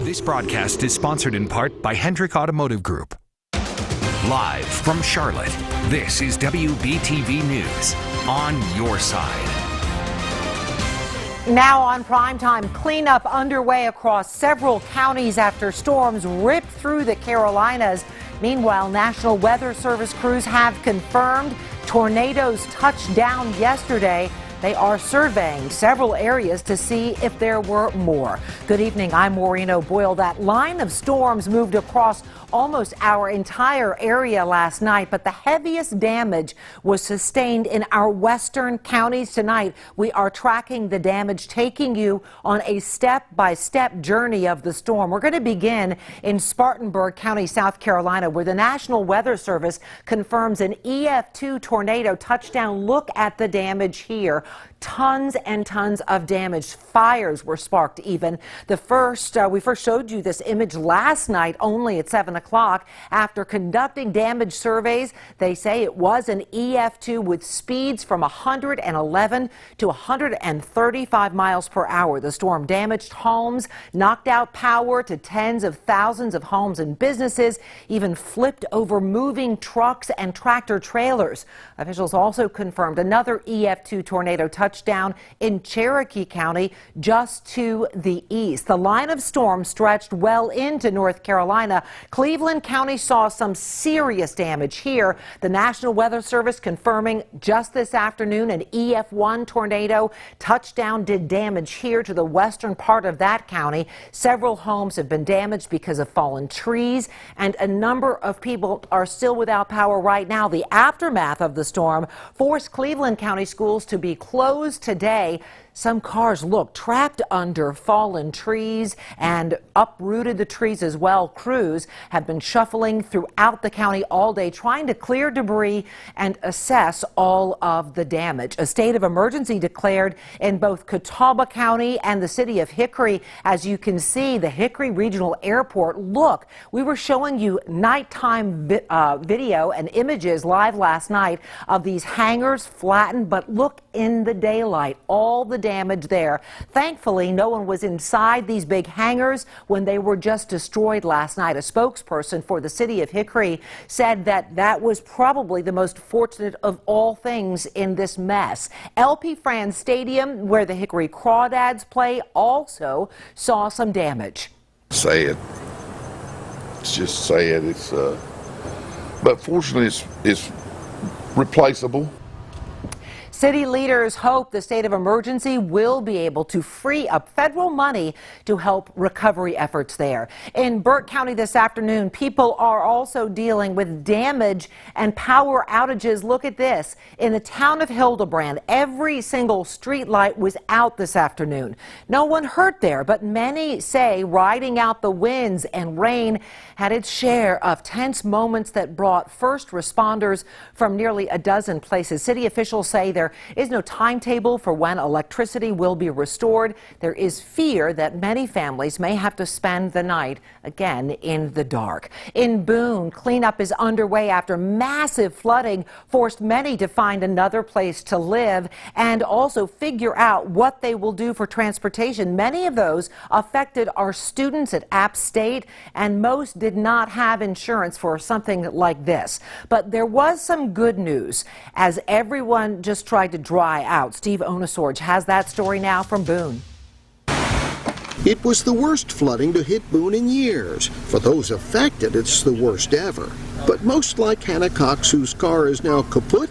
This broadcast is sponsored in part by Hendrick Automotive Group. Live from Charlotte, this is WBTV News on your side. Now on primetime, cleanup underway across several counties after storms ripped through the Carolinas. Meanwhile, National Weather Service crews have confirmed tornadoes touched down yesterday. They are surveying several areas to see if there were more. Good evening, I'm Maureen O'Boyle. That line of storms moved across almost our entire area last night, but the heaviest damage was sustained in our western counties tonight. We are tracking the damage, taking you on a step-by-step journey of the storm. We're going to begin in Spartanburg County, South Carolina, where the National Weather Service confirms an EF2 tornado touchdown. Look at the damage here. Tons and tons of damage. Fires were sparked even. We first showed you this image last night only at 7 o'clock. After conducting damage surveys, they say it was an EF2 with speeds from 111 to 135 miles per hour. The storm damaged homes, knocked out power to tens of thousands of homes and businesses, even flipped over moving trucks and tractor trailers. Officials also confirmed another EF2 tornado touchdown in Cherokee County just to the east. The line of storm stretched well into North Carolina. Cleveland County saw some serious damage here. The National Weather Service confirming just this afternoon an EF1 tornado touchdown did damage here to the western part of that county. Several homes have been damaged because of fallen trees, and a number of people are still without power right now. The aftermath of the storm forced Cleveland County schools to be closed today. Some cars look trapped under fallen trees and uprooted the trees as well. Crews have been shuffling throughout the county all day trying to clear debris and assess all of the damage. A state of emergency declared in both Catawba County and the city of Hickory. As you can see, the Hickory Regional Airport. Look, we were showing you nighttime video and images live last night of these hangars flattened, but look in the daylight, all the damage there. Thankfully, no one was inside these big hangars when they were just destroyed last night. A spokesperson for the city of Hickory said that that was probably the most fortunate of all things in this mess. LP Franz Stadium, where the Hickory Crawdads play, also saw some damage. Say it. It's just sad. But fortunately, it's replaceable. City leaders hope the state of emergency will be able to free up federal money to help recovery efforts there. In Burke County this afternoon, people are also dealing with damage and power outages. Look at this. In the town of Hildebrand, every single street light was out this afternoon. No one hurt there, but many say riding out the winds and rain had its share of tense moments that brought first responders from nearly a dozen places. City officials say there is no timetable for when electricity will be restored. There is fear that many families may have to spend the night again in the dark. In Boone, cleanup is underway after massive flooding forced many to find another place to live and also figure out what they will do for transportation. Many of those affected are students at App State, and most did not have insurance for something like this. But there was some good news as everyone just tried to dry out. Steve Onesorge has that story now from Boone. It was the worst flooding to hit Boone in years. For those affected, it's the worst ever. But most like Hannah Cox, whose car is now kaput,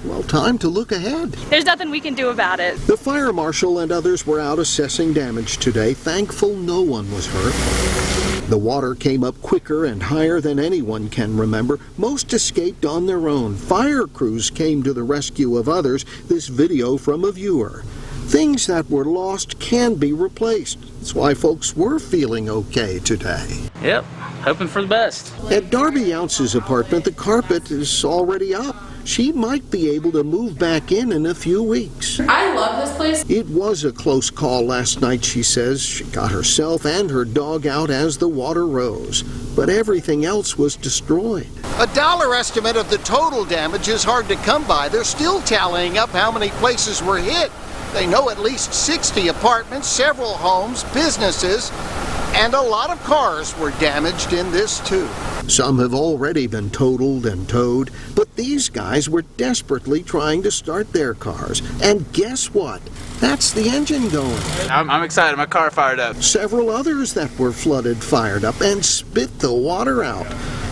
well, time to look ahead. There's nothing we can do about it. The fire marshal and others were out assessing damage today. Thankful no one was hurt. The water came up quicker and higher than anyone can remember. Most escaped on their own. Fire crews came to the rescue of others. This video from a viewer. Things that were lost can be replaced. That's why folks were feeling okay today. Yep, hoping for the best. At Darby Younce's apartment, the carpet is already up. She might be able to move back in a few weeks. I love this place. It was a close call last night, she says. She got herself and her dog out as the water rose. But everything else was destroyed. A dollar estimate of the total damage is hard to come by. They're still tallying up how many places were hit. They know at least 60 apartments, several homes, businesses. And a lot of cars were damaged in this too. Some have already been totaled and towed, but these guys were desperately trying to start their cars. And guess what? That's the engine going. I'm excited. My car fired up. Several others that were flooded fired up and spit the water out.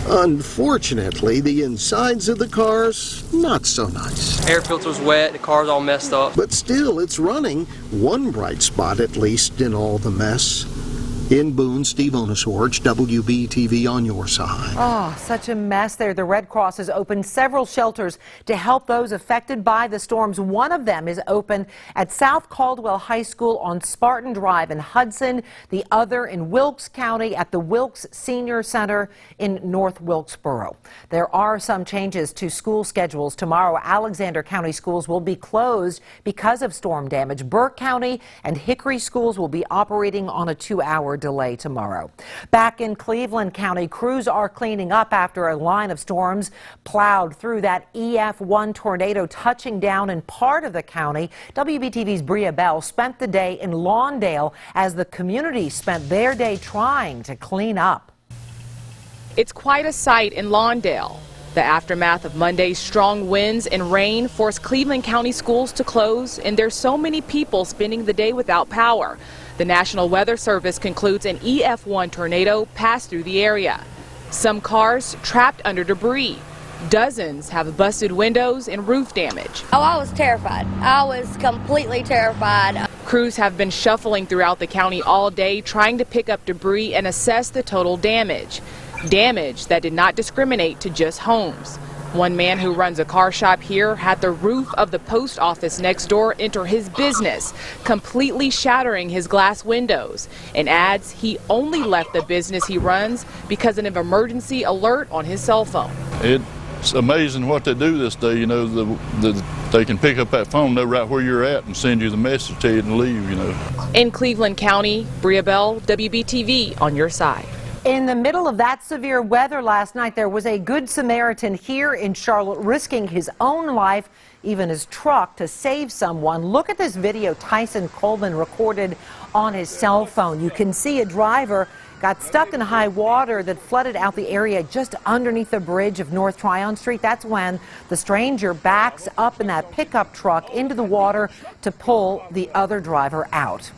Unfortunately, the insides of the cars, not so nice. Air filter's wet, the car's all messed up. But still, it's running. One bright spot, at least, in all the mess. In Boone, Steve Onesorge, WBTV on your side. Oh, such a mess there. The Red Cross has opened several shelters to help those affected by the storms. One of them is open at South Caldwell High School on Spartan Drive in Hudson. The other in Wilkes County at the Wilkes Senior Center in North Wilkesboro. There are some changes to school schedules. Tomorrow, Alexander County schools will be closed because of storm damage. Burke County and Hickory schools will be operating on a 2-hour delay tomorrow. Back in Cleveland County, crews are cleaning up after a line of storms plowed through that EF1 tornado, touching down in part of the county. WBTV's Bria Bell spent the day in Lawndale as the community spent their day trying to clean up. It's quite a sight in Lawndale. The aftermath of Monday's strong winds and rain forced Cleveland County schools to close, and there's so many people spending the day without power. The National Weather Service concludes an EF1 tornado passed through the area. Some cars trapped under debris. Dozens have busted windows and roof damage. Oh, I was terrified. I was completely terrified. Crews have been shuffling throughout the county all day trying to pick up debris and assess the total damage. Damage that did not discriminate to just homes. One man who runs a car shop here had the roof of the post office next door enter his business, completely shattering his glass windows, and adds he only left the business he runs because of an emergency alert on his cell phone. It's amazing what they do this day, you know, they can pick up that phone, know right where you're at, and send you the message, tell you to leave, you know. In Cleveland County, Bria Bell, WBTV on your side. In the middle of that severe weather last night, there was a Good Samaritan here in Charlotte risking his own life, even his truck, to save someone. Look at this video Tyson Coleman recorded on his cell phone. You can see a driver got stuck in high water that flooded out the area just underneath the bridge of North Tryon Street. That's when the stranger backs up in that pickup truck into the water to pull the other driver out.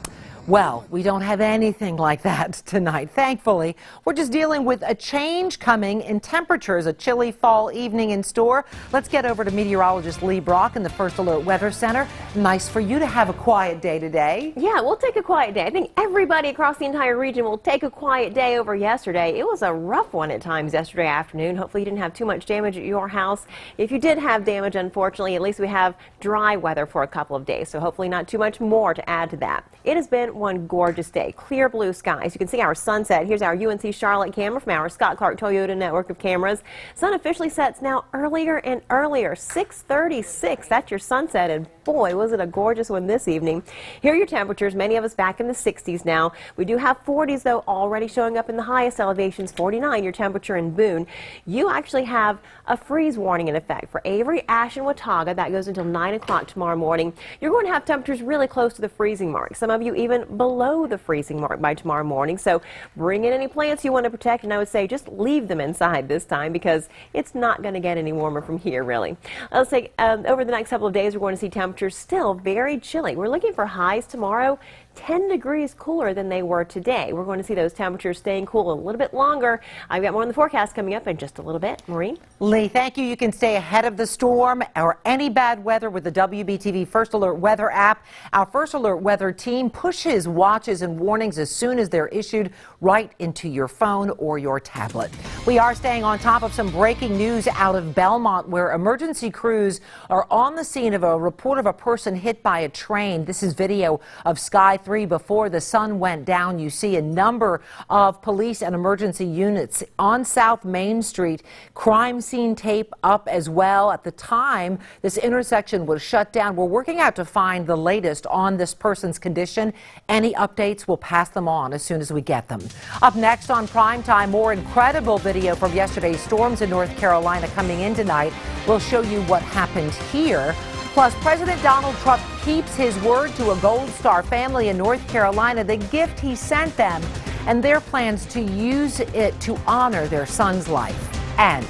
Well, we don't have anything like that tonight, thankfully. We're just dealing with a change coming in temperatures, a chilly fall evening in store. Let's get over to meteorologist Lee Brock in the First Alert Weather Center. Nice for you to have a quiet day today. Yeah, we'll take a quiet day. I think everybody across the entire region will take a quiet day over yesterday. It was a rough one at times yesterday afternoon. Hopefully you didn't have too much damage at your house. If you did have damage, unfortunately, at least we have dry weather for a couple of days, so hopefully not too much more to add to that. It has been one gorgeous day. Clear blue skies. You can see our sunset. Here's our UNC Charlotte camera from our Scott Clark Toyota network of cameras. Sun officially sets now earlier and earlier. 6:36. That's your sunset, and boy, was it a gorgeous one this evening. Here are your temperatures. Many of us back in the 60s now. We do have 40s, though, already showing up in the highest elevations. 49, your temperature in Boone. You actually have a freeze warning in effect for Avery, Ash, and Watauga. That goes until 9 o'clock tomorrow morning. You're going to have temperatures really close to the freezing mark. Some of you even below the freezing mark by tomorrow morning. So bring in any plants you want to protect, and I would say just leave them inside this time because it's not going to get any warmer from here, really. Let's say over the next couple of days, we're going to see temperatures still very chilly. We're looking for highs tomorrow 10 degrees cooler than they were today. We're going to see those temperatures staying cool a little bit longer. I've got more on the forecast coming up in just a little bit. Maureen? Lee, thank you. You can stay ahead of the storm or any bad weather with the WBTV First Alert Weather app. Our First Alert Weather team pushes watches and warnings as soon as they're issued right into your phone or your tablet. We are staying on top of some breaking news out of Belmont, where emergency crews are on the scene of a report of a person hit by a train. This is video of Sky 3 before the sun went down. You see a number of police and emergency units on South Main Street. Crime scene tape up as well. At the time this intersection was shut down, we're working out to find the latest on this person's condition. Any updates, we'll pass them on as soon as we get them. Up next on Primetime, more incredible video from yesterday's storms in North Carolina coming in tonight. We'll show you what happened here. Plus, President Donald Trump keeps his word to a Gold Star family in North Carolina, the gift he sent them and their plans to use it to honor their son's life. And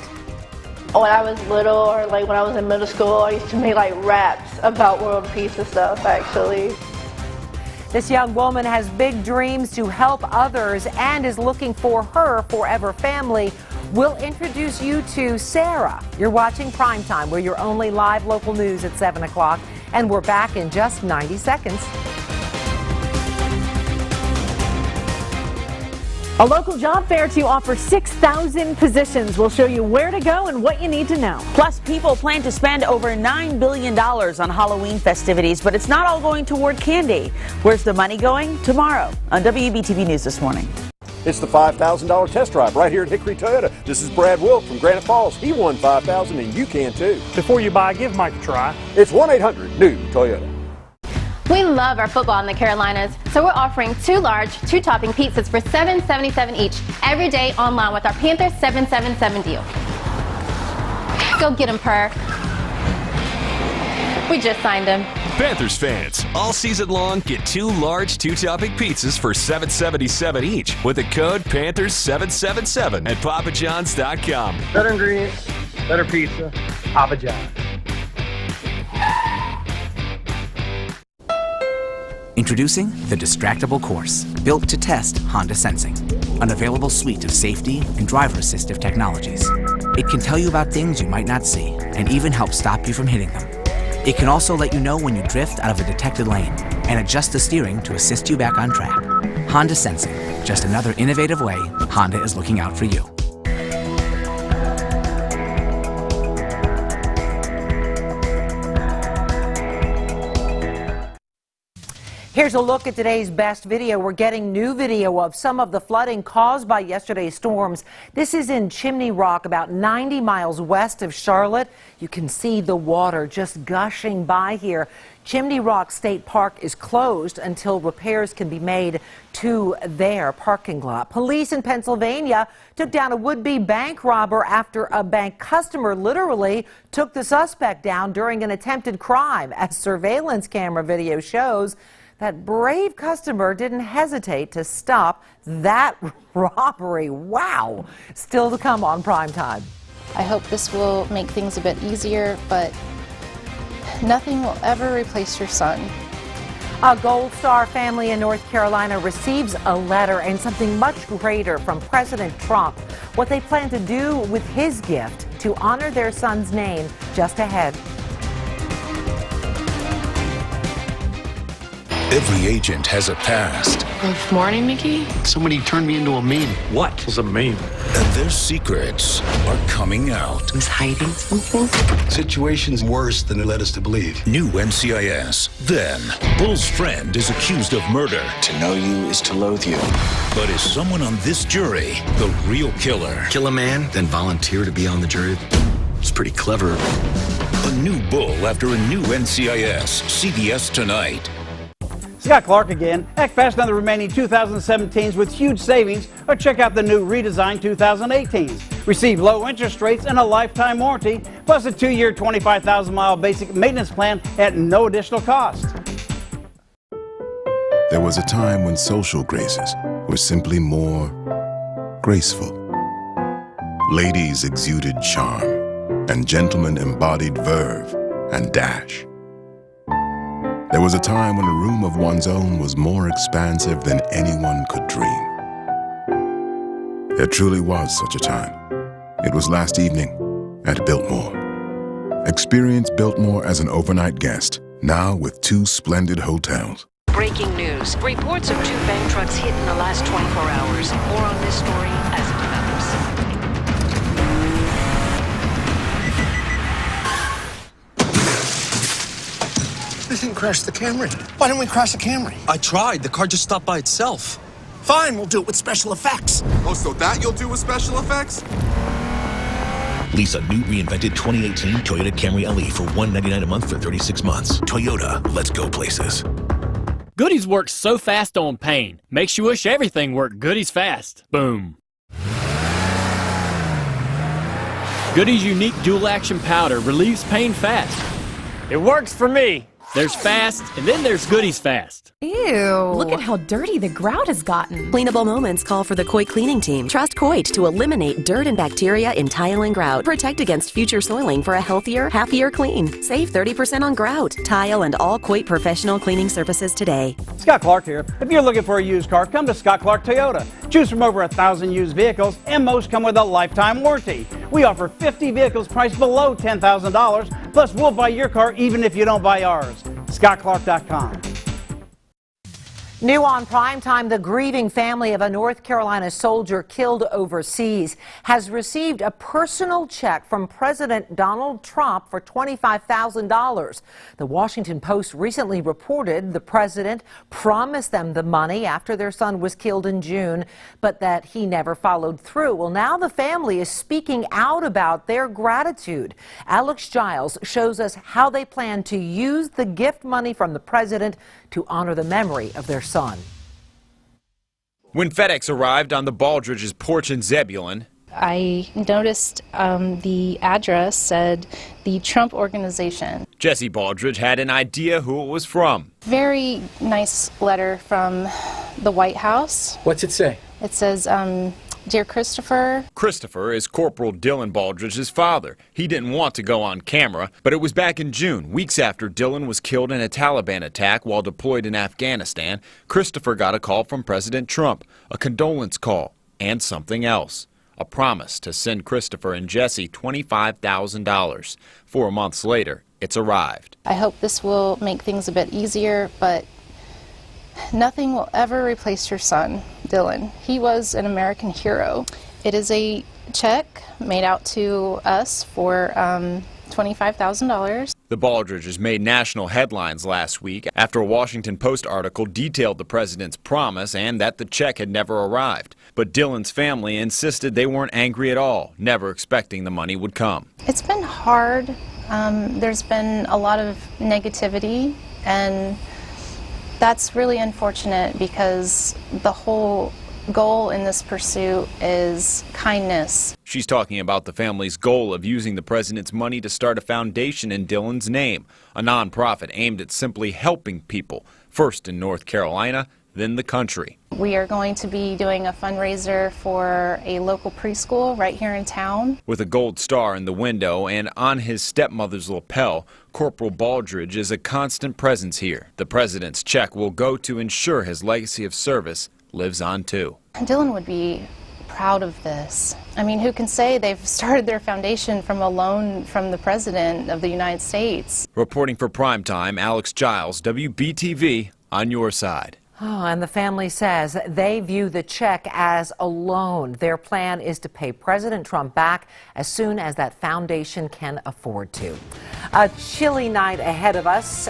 when I was little, or like when I was in middle school, I used to make like raps about world peace and stuff, actually. This young woman has big dreams to help others and is looking for her forever family. We'll introduce you to Sarah. You're watching Primetime. We're your only live local news at 7 o'clock, and we're back in just 90 seconds. A local job fair to offer 6,000 positions. We'll show you where to go and what you need to know. Plus, people plan to spend over $9 billion on Halloween festivities, but it's not all going toward candy. Where's the money going? Tomorrow on WBTV News This Morning. It's the $5,000 test drive right here at Hickory Toyota. This is Brad Wilk from Granite Falls. He won $5,000 and you can too. Before you buy, give Mike a try. It's 1-800-NEW-TOYOTA. We love our football in the Carolinas, so we're offering 2 large, 2-topping pizzas for $7.77 each every day online with our Panthers 777 deal. Go get 'em, Per. We just signed him. Panthers fans, all season long, get 2 large 2-topping pizzas for $7.77 each with the code Panthers777 at PapaJohns.com. Better ingredients, better pizza, Papa John's. Introducing the Distractible Course, built to test Honda Sensing, an available suite of safety and driver assistive technologies. It can tell you about things you might not see and even help stop you from hitting them. It can also let you know when you drift out of a detected lane and adjust the steering to assist you back on track. Honda Sensing, just another innovative way Honda is looking out for you. Here's a look at today's best video. We're getting new video of some of the flooding caused by yesterday's storms. This is in Chimney Rock, about 90 miles west of Charlotte. You can see the water just gushing by here. Chimney Rock State Park is closed until repairs can be made to their parking lot. Police in Pennsylvania took down a would-be bank robber after a bank customer literally took the suspect down during an attempted crime. As surveillance camera video shows, that brave customer didn't hesitate to stop that robbery. Wow! Still to come on Primetime. I hope this will make things a bit easier, but nothing will ever replace your son. A Gold Star family in North Carolina receives a letter and something much greater from President Trump. What they plan to do with his gift to honor their son's name just ahead. Every agent has a past. Good morning, Mickey. Somebody turned me into a meme. What was a meme? And their secrets are coming out. Who's hiding something? Situation's worse than it led us to believe. New NCIS. Then, Bull's friend is accused of murder. To know you is to loathe you. But is someone on this jury the real killer? Kill a man, then volunteer to be on the jury. It's pretty clever. A new Bull after a new NCIS. CBS tonight. Scott Clark again. Act fast on the remaining 2017s with huge savings, or check out the new redesigned 2018s. Receive low interest rates and a lifetime warranty, plus a 2-year, 25,000-mile basic maintenance plan at no additional cost. There was a time when social graces were simply more graceful. Ladies exuded charm, and gentlemen embodied verve and dash. There was a time when a room of one's own was more expansive than anyone could dream. There truly was such a time. It was last evening at Biltmore. Experience Biltmore as an overnight guest, now with 2 splendid hotels. Breaking news. Reports of 2 bank trucks hit in the last 24 hours. More on this story as it develops. We didn't crash the Camry. Why didn't we crash the Camry? I tried. The car just stopped by itself. Fine, we'll do it with special effects. Oh, so that you'll do with special effects? Lease a new reinvented 2018 Toyota Camry LE for $199 a month for 36 months. Toyota, let's go places. Goody's works so fast on pain. Makes you wish everything worked Goody's fast. Boom. Goody's unique dual action powder relieves pain fast. It works for me. There's fast, and then there's Goodies Fast. Ew. Look at how dirty the grout has gotten. Cleanable moments call for the Coit cleaning team. Trust Coit to eliminate dirt and bacteria in tile and grout. Protect against future soiling for a healthier, happier clean. Save 30% on grout, tile, and all Coit professional cleaning services today. Scott Clark here. If you're looking for a used car, come to Scott Clark Toyota. Choose from over 1,000 used vehicles, and most come with a lifetime warranty. We offer 50 vehicles priced below $10,000, plus we'll buy your car even if you don't buy ours. ScottClark.com. New on Primetime, the grieving family of a North Carolina soldier killed overseas has received a personal check from President Donald Trump for $25,000. The Washington Post recently reported the president promised them the money after their son was killed in June, but that he never followed through. Well, now the family is speaking out about their gratitude. Alex Giles shows us how they plan to use the gift money from the president to honor the memory of their son. When FedEx arrived on the Baldridge's porch in Zebulon, I noticed the address said the Trump Organization. Jesse Baldridge had an idea who it was from. Very nice letter from the White House. What's it say? It says, Dear Christopher. Christopher is Corporal Dylan Baldridge's father. He didn't want to go on camera, but it was back in June, weeks after Dylan was killed in a Taliban attack while deployed in Afghanistan. Christopher got a call from President Trump, a condolence call, and something else. A promise to send Christopher and Jesse $25,000. 4 months later, it's arrived. I hope this will make things a bit easier, but nothing will ever replace your son, Dylan. He was an American hero. It is a check made out to us for $25,000. The Baldridges made national headlines last week after a Washington Post article detailed the president's promise and that the check had never arrived. But Dylan's family insisted they weren't angry at all, never expecting the money would come. It's been hard. There's been a lot of negativity, and that's really unfortunate because the whole goal in this pursuit is kindness. She's talking about the family's goal of using the president's money to start a foundation in Dylan's name, a nonprofit aimed at simply helping people, first in North Carolina, then the country. We are going to be doing a fundraiser for a local preschool right here in town. With a gold star in the window and on his stepmother's lapel, Corporal Baldridge is a constant presence here. The president's check will go to ensure his legacy of service lives on too. Dylan would be proud of this. I mean, who can say they've started their foundation from a loan from the President of the United States? Reporting for Primetime, Alex Giles, WBTV, on your side. Oh, and the family says they view the check as a loan. Their plan is to pay President Trump back as soon as that foundation can afford to. A chilly night ahead of us.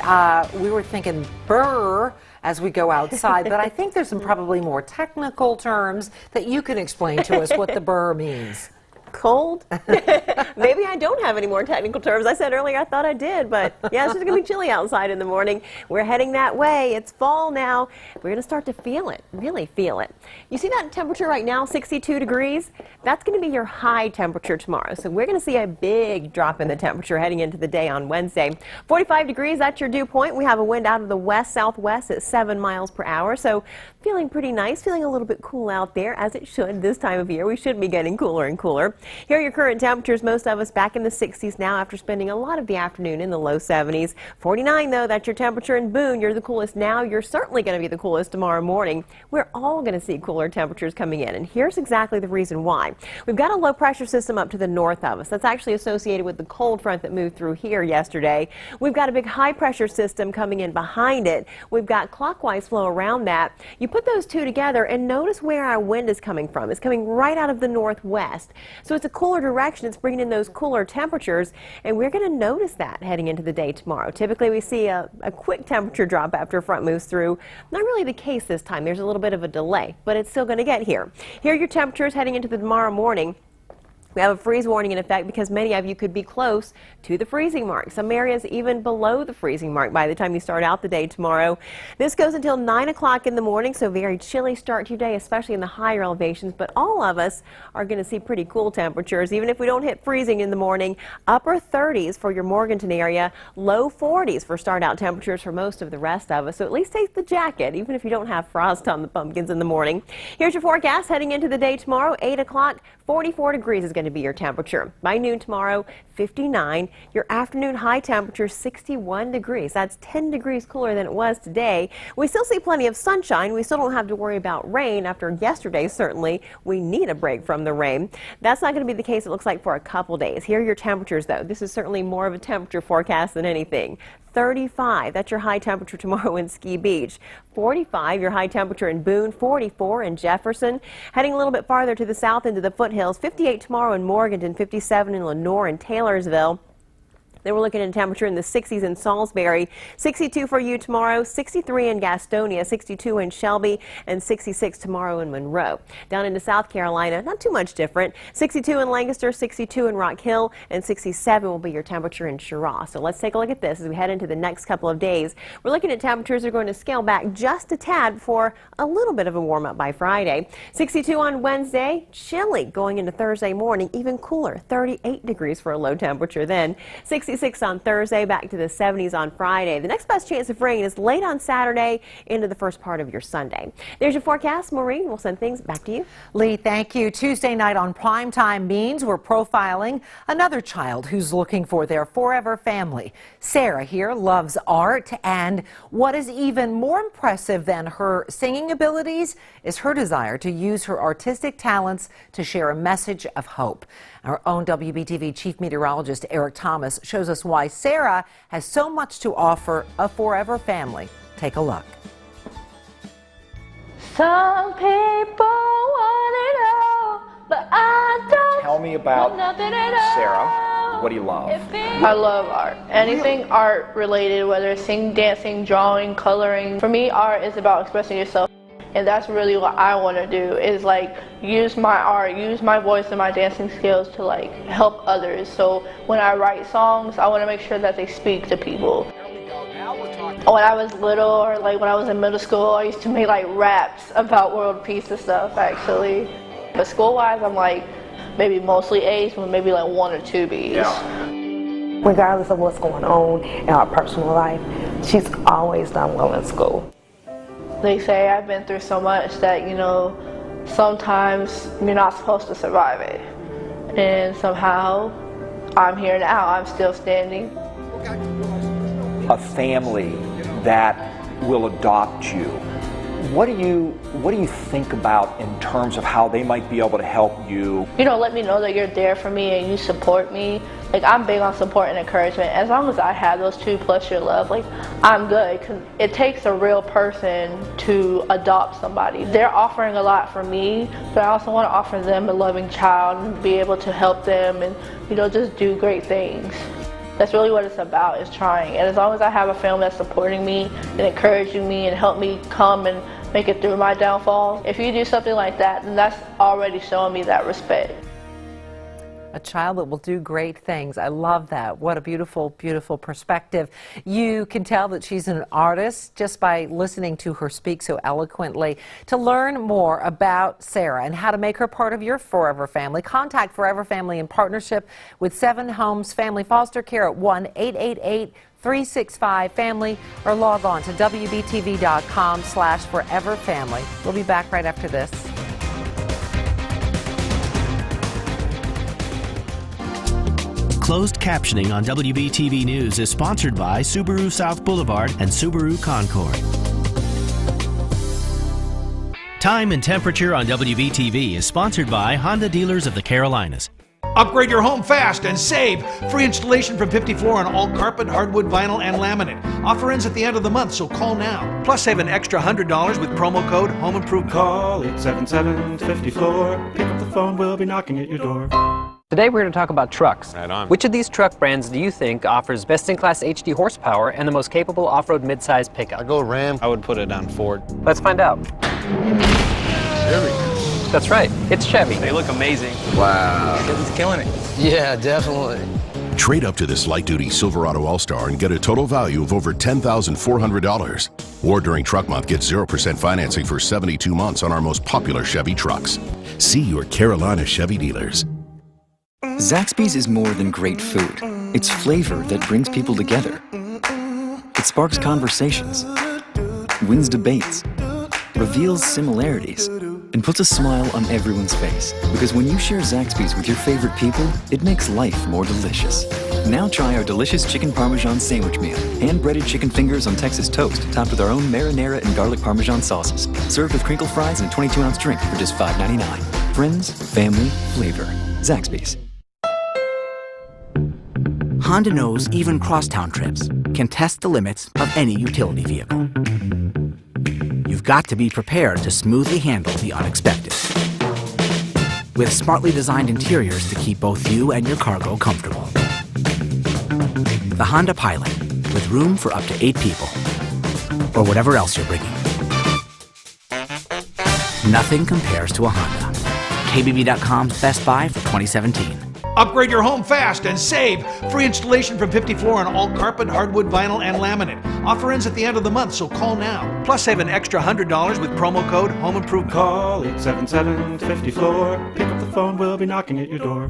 We were thinking brr as we go outside, but I think there's some probably more technical terms that you can explain to us what the brr means. Cold? Maybe I don't have any more technical terms. I said earlier I thought I did, but yeah, it's just going to be chilly outside in the morning. We're heading that way. It's fall now. We're going to start to feel it, really feel it. You see that temperature right now, 62 degrees? That's going to be your high temperature tomorrow. So we're going to see a big drop in the temperature heading into the day on Wednesday. 45 degrees, that's your dew point. We have a wind out of the west-southwest at 7 miles per hour. So feeling pretty nice, feeling a little bit cool out there, as it should this time of year. We should be getting cooler and cooler. Here are your current temperatures. Most of us back in the 60s now after spending a lot of the afternoon in the low 70s. 49 though, that's your temperature in Boone. You're the coolest now. You're certainly going to be the coolest tomorrow morning. We're all going to see cooler temperatures coming in, and here's exactly the reason why. We've got a low pressure system up to the north of us. That's actually associated with the cold front that moved through here yesterday. We've got a big high pressure system coming in behind it. We've got clockwise flow around that. You put those two together and notice where our wind is coming from. It's coming right out of the northwest. So it's a cooler direction. It's bringing in those cooler temperatures, and we're going to notice that heading into the day tomorrow. Typically we see a quick temperature drop after a front moves through. Not really the case this time. There's a little bit of a delay, but it's still going to get here. Here are your temperatures heading into the tomorrow morning. We have a freeze warning in effect because many of you could be close to the freezing mark. Some areas even below the freezing mark by the time you start out the day tomorrow. This goes until 9 o'clock in the morning, so very chilly start to your day, especially in the higher elevations. But all of us are going to see pretty cool temperatures, even if we don't hit freezing in the morning. Upper 30s for your Morganton area, low 40s for start out temperatures for most of the rest of us. So at least take the jacket, even if you don't have frost on the pumpkins in the morning. Here's your forecast heading into the day tomorrow. 8 o'clock, 44 degrees is going to be your temperature. By noon tomorrow, 59. Your afternoon high temperature, 61 degrees. That's 10 degrees cooler than it was today. We still see plenty of sunshine. We still don't have to worry about rain after yesterday. Certainly, we need a break from the rain. That's not going to be the case, it looks like, for a couple days. Here are your temperatures, though. This is certainly more of a temperature forecast than anything. 35, that's your high temperature tomorrow in Ski Beach. 45, your high temperature in Boone. 44 in Jefferson. Heading a little bit farther to the south into the foothills. 58 tomorrow in Morganton. 57 in Lenore and Taylorsville. Then we're looking at a temperature in the 60s in Salisbury. 62 for you tomorrow, 63 in Gastonia, 62 in Shelby, and 66 tomorrow in Monroe. Down into South Carolina, not too much different. 62 in Lancaster, 62 in Rock Hill, and 67 will be your temperature in Cheraw. So let's take a look at this as we head into the next couple of days. We're looking at temperatures that are going to scale back just a tad before a little bit of a warm up by Friday. 62 on Wednesday, chilly going into Thursday morning, even cooler, 38 degrees for a low temperature then. 66 on Thursday, back to the 70s on Friday. The next best chance of rain is late on Saturday into the first part of your Sunday. There's your forecast. Maureen, we'll send things back to you. Lee, thank you. Tuesday night on Primetime means we're profiling another child who's looking for their forever family. Sarah here loves art, and what is even more impressive than her singing abilities is her desire to use her artistic talents to share a message of hope. Our own WBTV Chief Meteorologist Eric Thomas shows us why Sarah has so much to offer a forever family. Take a look. Some people want it all, but I don't. Tell me about Sarah. What do you love? I love art. Anything art related, whether it's singing, dancing, drawing, coloring. For me, art is about expressing yourself. And that's really what I want to do, is like use my art, use my voice and my dancing skills to like help others. So when I write songs, I want to make sure that they speak to people. When I was little, or like when I was in middle school, I used to make like raps about world peace and stuff actually. But school-wise, I'm like maybe mostly A's, but maybe like 1 or 2 B's. Yeah. Regardless of what's going on in our personal life, she's always done well in school. They say I've been through so much that, you know, sometimes you're not supposed to survive it. And somehow I'm here now, I'm still standing. A family that will adopt you. What do you think about in terms of how they might be able to help you? You know, let me know that you're there for me and you support me. Like, I'm big on support and encouragement. As long as I have those two plus your love, like, I'm good. Because it takes a real person to adopt somebody. They're offering a lot for me, but I also want to offer them a loving child and be able to help them and, you know, just do great things. That's really what it's about, is trying. And as long as I have a family that's supporting me and encouraging me and help me come and make it through my downfall, if you do something like that, then that's already showing me that respect. A child that will do great things. I love that. What a beautiful, beautiful perspective. You can tell that she's an artist just by listening to her speak so eloquently. To learn more about Sarah and how to make her part of your Forever Family, contact Forever Family in partnership with 7 Homes Family Foster Care at 1-888-365-FAMILY or log on to WBTV.com/foreverfamily. We'll be back right after this. Closed captioning on WBTV News is sponsored by Subaru South Boulevard and Subaru Concord. Time and Temperature on WBTV is sponsored by Honda Dealers of the Carolinas. Upgrade your home fast and save. Free installation from 54 on all carpet, hardwood, vinyl, and laminate. Offer ends at the end of the month, so call now. Plus, save an extra $100 with promo code Home Improvement. Call 877-50-FLOOR. Pick up the phone, we'll be knocking at your door. Today we're going to talk about trucks. Right on. Which of these truck brands do you think offers best-in-class HD horsepower and the most capable off-road midsize pickup? I go Ram. I would put it on Ford. Let's find out. There we go. That's right, it's Chevy. They look amazing. Wow. Chevy's killing it. Yeah, definitely. Trade up to this light-duty Silverado All-Star and get a total value of over $10,400. Or during Truck Month, get 0% financing for 72 months on our most popular Chevy trucks. See your Carolina Chevy dealers. Zaxby's is more than great food. It's flavor that brings people together. It sparks conversations, wins debates, reveals similarities, and puts a smile on everyone's face. Because when you share Zaxby's with your favorite people, it makes life more delicious. Now try our delicious chicken parmesan sandwich meal. Hand-breaded chicken fingers on Texas toast, topped with our own marinara and garlic parmesan sauces. Served with crinkle fries and a 22-ounce drink for just $5.99. Friends, family, flavor. Zaxby's. Honda knows even crosstown trips can test the limits of any utility vehicle. You've got to be prepared to smoothly handle the unexpected. With smartly designed interiors to keep both you and your cargo comfortable. The Honda Pilot, with room for up to 8 people. Or whatever else you're bringing. Nothing compares to a Honda. KBB.com's Best Buy for 2017. Upgrade your home fast and save. Free installation from 54 on all carpet, hardwood, vinyl, and laminate. Offer ends at the end of the month, so call now. Plus, save an extra $100 with promo code Home Improvement. Call 877-50-FLOOR. Pick up the phone, we'll be knocking at your door.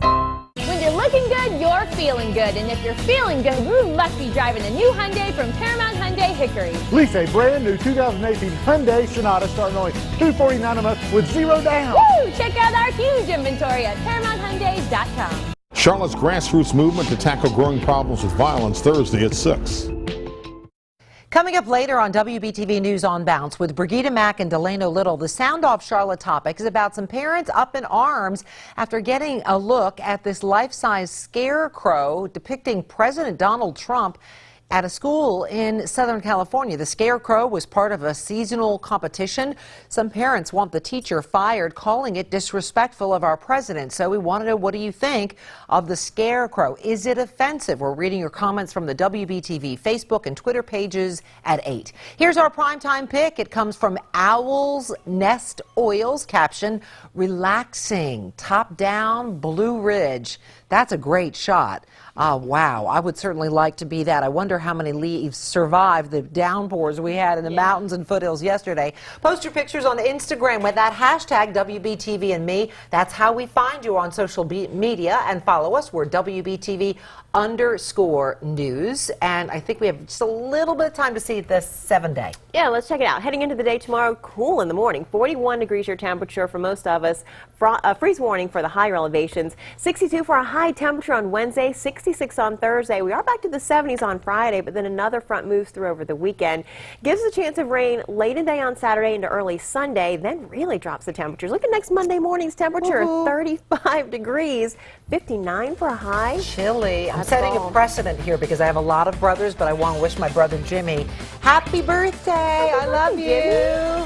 When you're looking good, you're feeling good. And if you're feeling good, you must be driving a new Hyundai from Paramount Hyundai Hickory. Lease a brand new 2018 Hyundai Sonata starting only $249 a month with 0 down. Woo! Check out our huge inventory at ParamountHyundai.com. Charlotte's grassroots movement to tackle growing problems with violence Thursday at 6. Coming up later on WBTV News on Bounce with Brigida Mack and Delano Little, the Sound Off Charlotte topic is about some parents up in arms after getting a look at this life-size scarecrow depicting President Donald Trump at a school in Southern California. The scarecrow was part of a seasonal competition. Some parents want the teacher fired, calling it disrespectful of our president. So we want to know, what do you think of the scarecrow? Is it offensive? We're reading your comments from the WBTV Facebook and Twitter pages at 8. Here's our primetime pick. It comes from Owl's Nest Oils, caption, relaxing, top down, Blue Ridge. That's a great shot. Wow, I would certainly like to be that. I wonder how many leaves survived the downpours we had in the mountains and foothills yesterday. Post your pictures on Instagram with that hashtag WBTV and me. That's how we find you on social media, and follow us. We're WBTV_news. And I think we have just a little bit of time to see this 7-day. Yeah, let's check it out. Heading into the day tomorrow, cool in the morning. 41 degrees your temperature for most of us. Freeze warning for the higher elevations. 62 for a high temperature on Wednesday, 66 on Thursday. We are back to the 70s on Friday, but then another front moves through over the weekend. Gives us a chance of rain late in the day on Saturday into early Sunday, then really drops the temperatures. Look at next Monday morning's temperature, 35 degrees, 59 for a high. Chilly. I'm setting a precedent here because I have a lot of brothers, but I want to wish my brother Jimmy happy birthday. I love you.